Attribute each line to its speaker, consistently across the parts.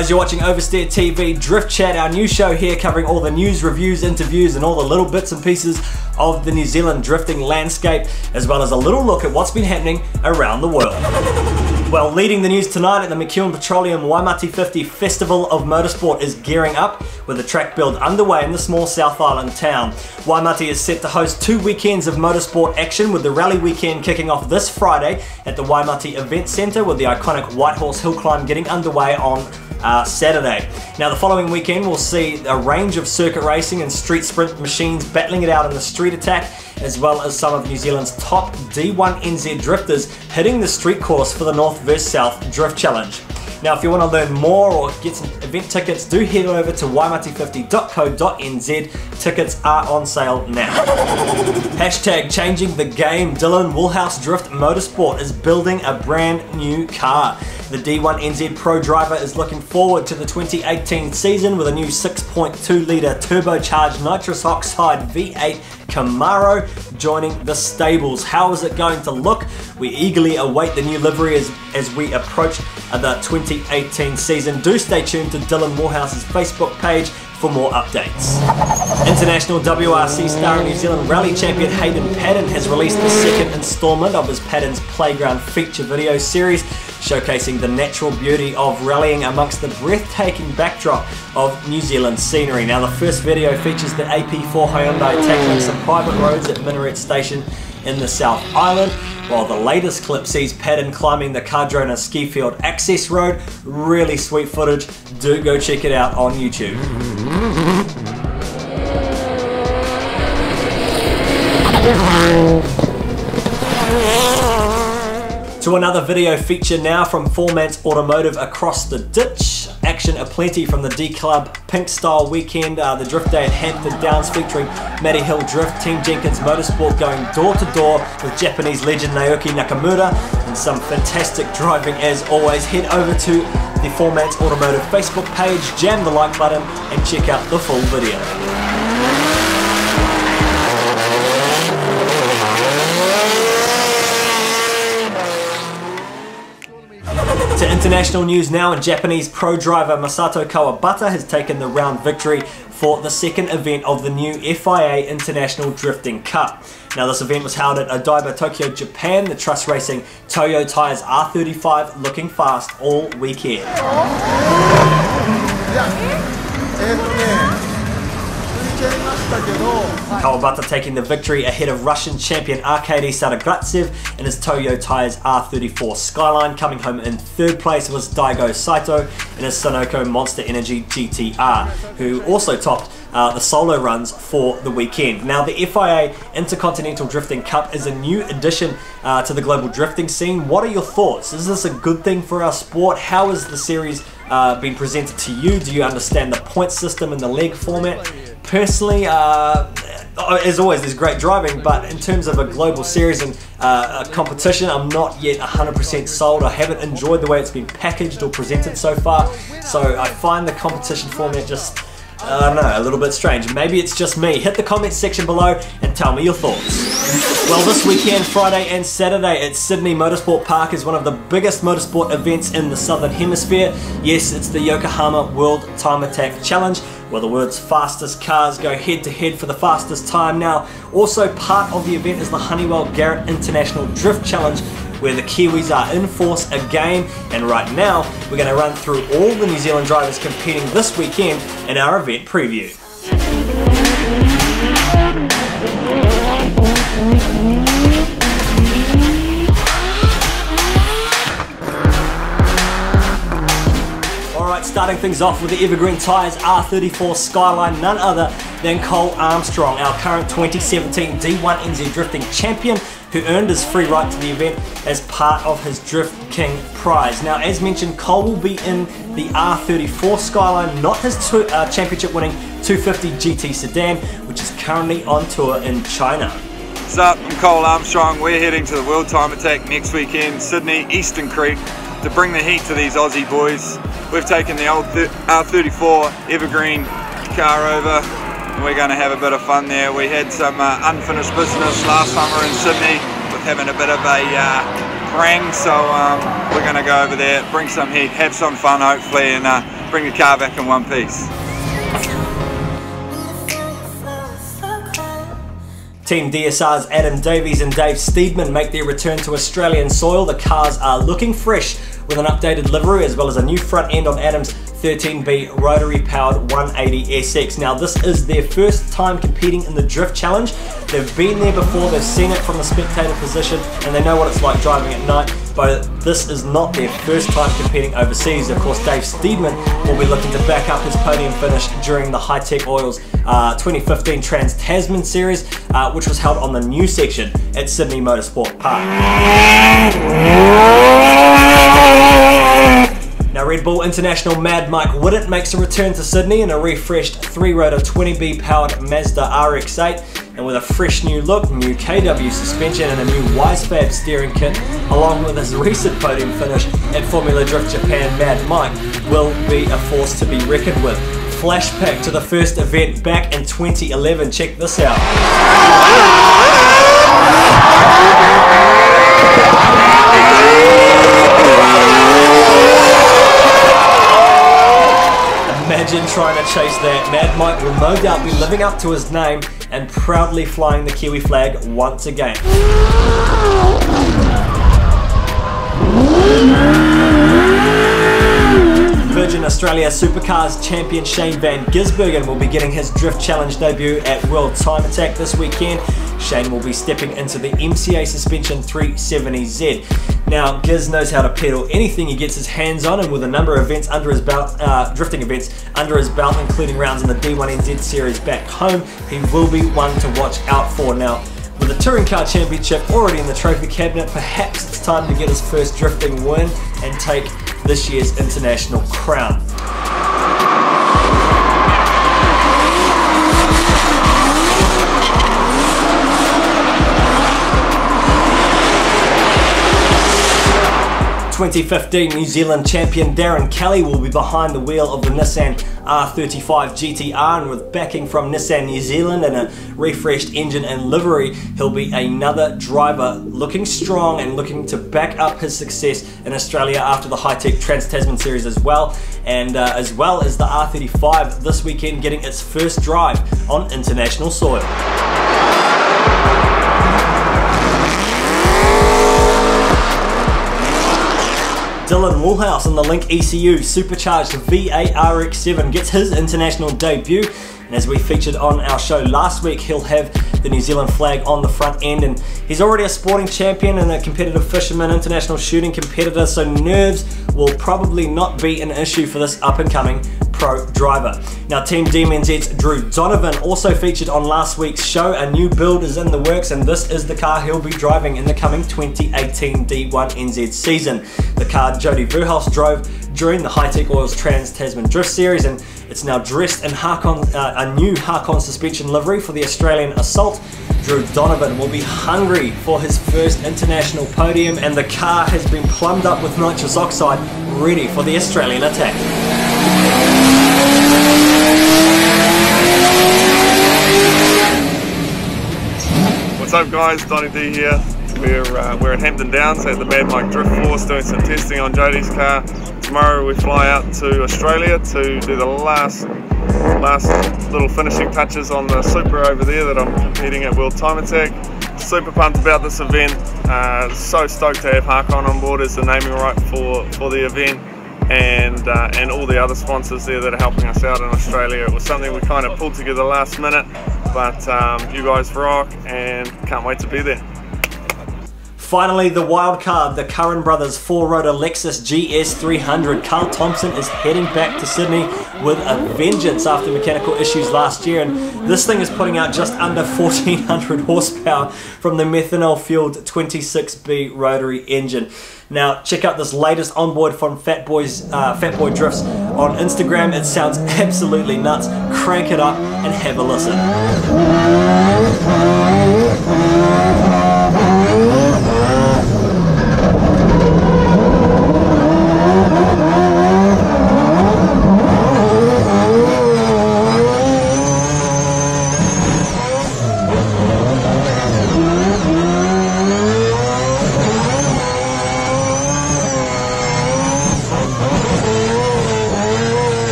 Speaker 1: guys, you're watching Oversteer TV Drift Chat, our new show here covering all the news, reviews, interviews and all the little bits and pieces of the New Zealand drifting landscape, as well as a little look at what's been happening around the world. Well, leading the news tonight at the McEwen Petroleum Waimate 50 Festival of Motorsport is gearing up with the track build underway in the small South Island town. Waimate is set to host 2 weekends of motorsport action, with the rally weekend kicking off this Friday at the Waimate Event Centre, with the iconic White Horse Hill Climb getting underway on Saturday. Now the following weekend we'll see a range of circuit racing and street sprint machines battling it out in the street attack, as well as some of New Zealand's top D1NZ drifters hitting the street course for the North vs South Drift Challenge. Now if you want to learn more or get some event tickets, do head over to waimate50.co.nz. Tickets are on sale now. Hashtag changing the game. Dylan Woolhouse Drift Motorsport is building a brand new car. The D1NZ Pro driver is looking forward to the 2018 season with a new 6.2 litre turbocharged nitrous oxide V8 Camaro joining the stables. How is it going to look? We eagerly await the new livery as we approach the 2018 season. Do stay tuned to Dylan Moorhouse's Facebook page for more updates. International WRC star and New Zealand rally champion Hayden Paddon has released the second instalment of his Paddon's Playground feature video series, showcasing the natural beauty of rallying amongst the breathtaking backdrop of New Zealand scenery. Now the first video features the AP4 Hyundai tackling some private roads at Minaret Station in the South Island, while the latest clip sees Paddon climbing the Cardrona Skifield access road. Really sweet footage, do go check it out on YouTube. To another video feature now from Foreman's Automotive across the ditch. Action aplenty from the D-Club Pink Style weekend, the Drift Day at Hampton Downs featuring Matty Hill Drift, Team Jenkins Motorsport going door to door with Japanese legend Naoki Nakamura, and some fantastic driving as always. Head over to the Foreman's Automotive Facebook page, jam the like button and check out the full video. To international news now, and Japanese pro driver Masato Kawabata has taken the round victory for the second event of the new FIA International Drifting Cup. Now this event was held at Odaiba, Tokyo, Japan. The truss racing Toyo Tyres R35 looking fast all weekend. Kawabata taking the victory ahead of Russian champion Arkady Saragratsev in his Toyo Tyres R34 Skyline. Coming home in third place was Daigo Saito in his Sunoco Monster Energy GTR, who also topped the solo runs for the weekend. Now the FIA Intercontinental Drifting Cup is a new addition to the global drifting scene. What are your thoughts? Is this a good thing for our sport? How has the series been presented to you? Do you understand the point system and the leg format? Personally, as always, there's great driving, but in terms of a global series and a competition, I'm not yet 100% sold. I haven't enjoyed the way it's been packaged or presented so far, so I find the competition format just, I don't know, a little bit strange. Maybe it's just me. Hit the comments section below and tell me your thoughts. Well, this weekend, Friday and Saturday at Sydney Motorsport Park is one of the biggest motorsport events in the Southern Hemisphere. Yes, it's the Yokohama World Time Attack Challenge, where the world's fastest cars go head to head for the fastest time. Now, also part of the event is the Honeywell Garrett International Drift Challenge, where the Kiwis are in force again, and right now we're going to run through all the New Zealand drivers competing this weekend in our event preview. Alright, starting things off with the Evergreen Tyres R34 Skyline, none other than Cole Armstrong, our current 2017 D1NZ Drifting Champion, who earned his free right to the event as part of his Drift King prize. Now, as mentioned, Cole will be in the R34 Skyline, not his championship-winning 250 GT sedan, which is currently on tour in China.
Speaker 2: What's up? I'm Cole Armstrong. We're heading to the World Time Attack next weekend, Sydney, Eastern Creek, to bring the heat to these Aussie boys. We've taken the old R34 Evergreen car over, and we're going to have a bit of fun there. We had some unfinished business last summer in Sydney with having a bit of a prang, so we're going to go over there, bring some heat, have some fun hopefully, and bring the car back in one piece.
Speaker 1: Team DSR's Adam Davies and Dave Steedman make their return to Australian soil. The cars are looking fresh with an updated livery as well as a new front end on Adam's 13B rotary powered 180 SX. Now this is their first time competing in the Drift Challenge. They've been there before, they've seen it from the spectator position and they know what it's like driving at night, but this is not their first time competing overseas. Of course, Dave Steedman will be looking to back up his podium finish during the High-Tech Oils 2015 Trans-Tasman Series, which was held on the new section at Sydney Motorsport Park. Now Red Bull International Mad Mike Whittet makes a return to Sydney in a refreshed 3-rotor 20B powered Mazda RX-8 and with a fresh new look, new KW suspension and a new Wisefab steering kit, along with his recent podium finish at Formula Drift Japan. Mad Mike will be a force to be reckoned with. Flashback to the first event back in 2011, check this out. Imagine trying to chase that. Mad Mike will no doubt be living up to his name and proudly flying the Kiwi flag once again. Virgin Australia Supercars champion Shane Van Gisbergen will be getting his Drift Challenge debut at World Time Attack this weekend. Shane will be stepping into the MCA Suspension 370Z. Now, Giz knows how to pedal anything he gets his hands on, and with a number of events under his belt, drifting events under his belt, including rounds in the D1NZ Series back home, he will be one to watch out for. Now, with the Touring Car Championship already in the trophy cabinet, perhaps it's time to get his first drifting win and take this year's international crown. (2015) New Zealand champion Darren Kelly will be behind the wheel of the Nissan R35 GTR, and with backing from Nissan New Zealand and a refreshed engine and livery, he'll be another driver looking strong and looking to back up his success in Australia after the High-Tech Trans-Tasman Series as well, and as well as the R35 this weekend getting its first drive on international soil. Dylan Woolhouse on the Link ECU supercharged V8 RX-7 gets his international debut, and as we featured on our show last week, he'll have the New Zealand flag on the front end, and he's already a sporting champion and a competitive fisherman, international shooting competitor, so nerves will probably not be an issue for this up-and-coming pro driver. Now, Team DMNZ's Drew Donovan also featured on last week's show. A new build is in the works, and this is the car he'll be driving in the coming 2018 D1NZ season. The car Jody Verhouse drove during the High-Tech Oils Trans-Tasman Drift Series, and it's now dressed in a new Harkon suspension livery for the Australian Assault. Drew Donovan will be hungry for his first international podium, and the car has been plumbed up with nitrous oxide, ready for the Australian attack.
Speaker 2: What's up guys, Donny D here. We're at Hampton Downs at the Mad Mike Drift Force doing some testing on Jody's car. Tomorrow we fly out to Australia to do the last little finishing touches on the Super over there that I'm competing at World Time Attack. Super pumped about this event. So stoked to have Harkon on board as the naming right for the event, and all the other sponsors there that are helping us out in Australia. It was something we kind of pulled together last minute, but you guys rock and can't wait to be there.
Speaker 1: Finally, the wild card, the Curran Brothers 4-rotor Lexus GS300. Carl Thompson is heading back to Sydney with a vengeance after mechanical issues last year, and this thing is putting out just under 1400 horsepower from the methanol-fueled 26B rotary engine. Now, check out this latest onboard from Fat Boy Drifts on Instagram. It sounds absolutely nuts. Crank it up and have a listen.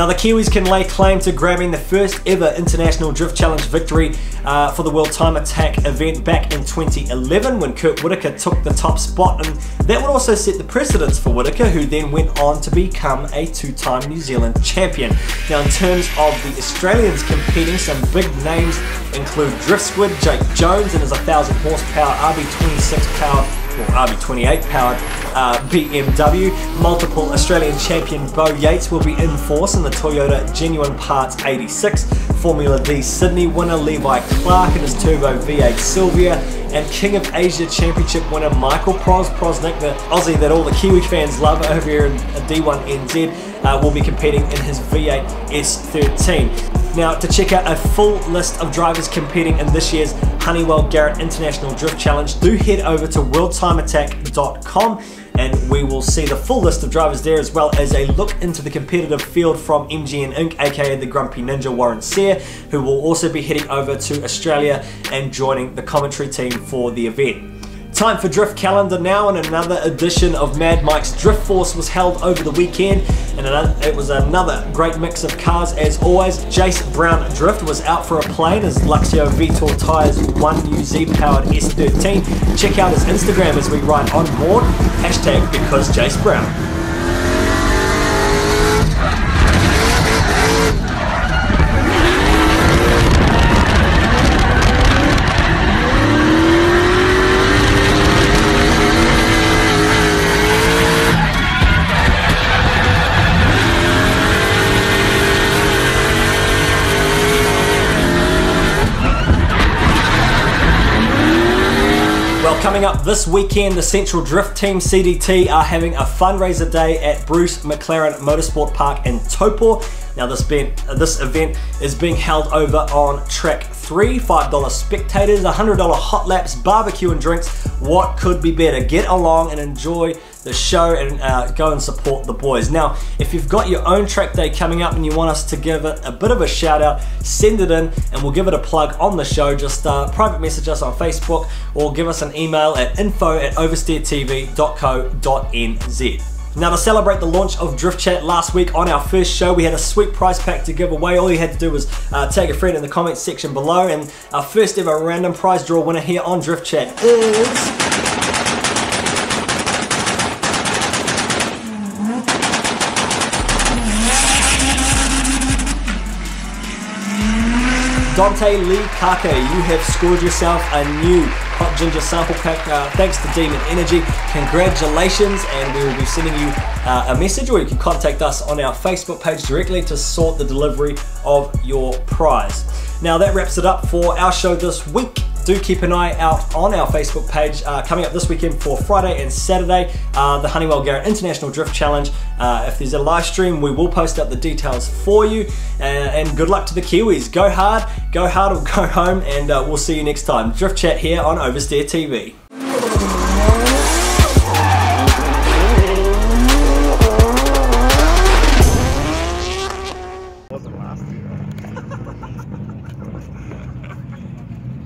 Speaker 1: Now the Kiwis can lay claim to grabbing the first ever International Drift Challenge victory for the World Time Attack event back in 2011 when Kurt Whitaker took the top spot, and that would also set the precedence for Whitaker, who then went on to become a two-time New Zealand champion. Now in terms of the Australians competing, some big names include Drift Squid Jake Jones and his 1,000 horsepower RB26 powered or RB28 powered BMW. Multiple Australian champion Bo Yates will be in force in the Toyota Genuine Parts 86. Formula D Sydney winner Levi Clark and his Turbo V8 Sylvia, and King of Asia Championship winner Michael Prosnick, the Aussie that all the Kiwi fans love over here in D1 NZ, will be competing in his V8 S13. Now, to check out a full list of drivers competing in this year's Honeywell Garrett International Drift Challenge, do head over to worldtimeattack.com and we will see the full list of drivers there, as well as a look into the competitive field from MGN Inc, aka the Grumpy Ninja Warren Sear, who will also be heading over to Australia and joining the commentary team for the event. Time for Drift Calendar now, and another edition of Mad Mike's Drift Force was held over the weekend, and it was another great mix of cars as always. Jace Brown Drift was out for a plane as Luxio Vitor tyres 1UZ powered S13. Check out his Instagram as we ride on board, #because Jace Brown. Coming up this weekend, the Central Drift Team CDT are having a fundraiser day at Bruce McLaren Motorsport Park in Taupo. Now this event is being held over on track 3, $5 spectators, $100 hot laps, barbecue and drinks. What could be better? Get along and enjoy the show and go and support the boys. Now, if you've got your own track day coming up and you want us to give it a bit of a shout out, send it in and we'll give it a plug on the show. Just private message us on Facebook or give us an email at info@oversteertv.co.nz. Now, to celebrate the launch of Drift Chat last week on our first show, we had a sweet prize pack to give away. All you had to do was tag a friend in the comments section below, and our first ever random prize draw winner here on Drift Chat is Dante Lee Kake. You have scored yourself a new Hot Ginger sample pack thanks to Demon Energy. Congratulations, and we will be sending you a message, or you can contact us on our Facebook page directly to sort the delivery of your prize. Now that wraps it up for our show this week. Do keep an eye out on our Facebook page coming up this weekend for Friday and Saturday, the Honeywell Garrett International Drift Challenge. If there's a live stream, we will post up the details for you. And good luck to the Kiwis. Go hard or go home, and we'll see you next time. Drift Chat here on Oversteer TV.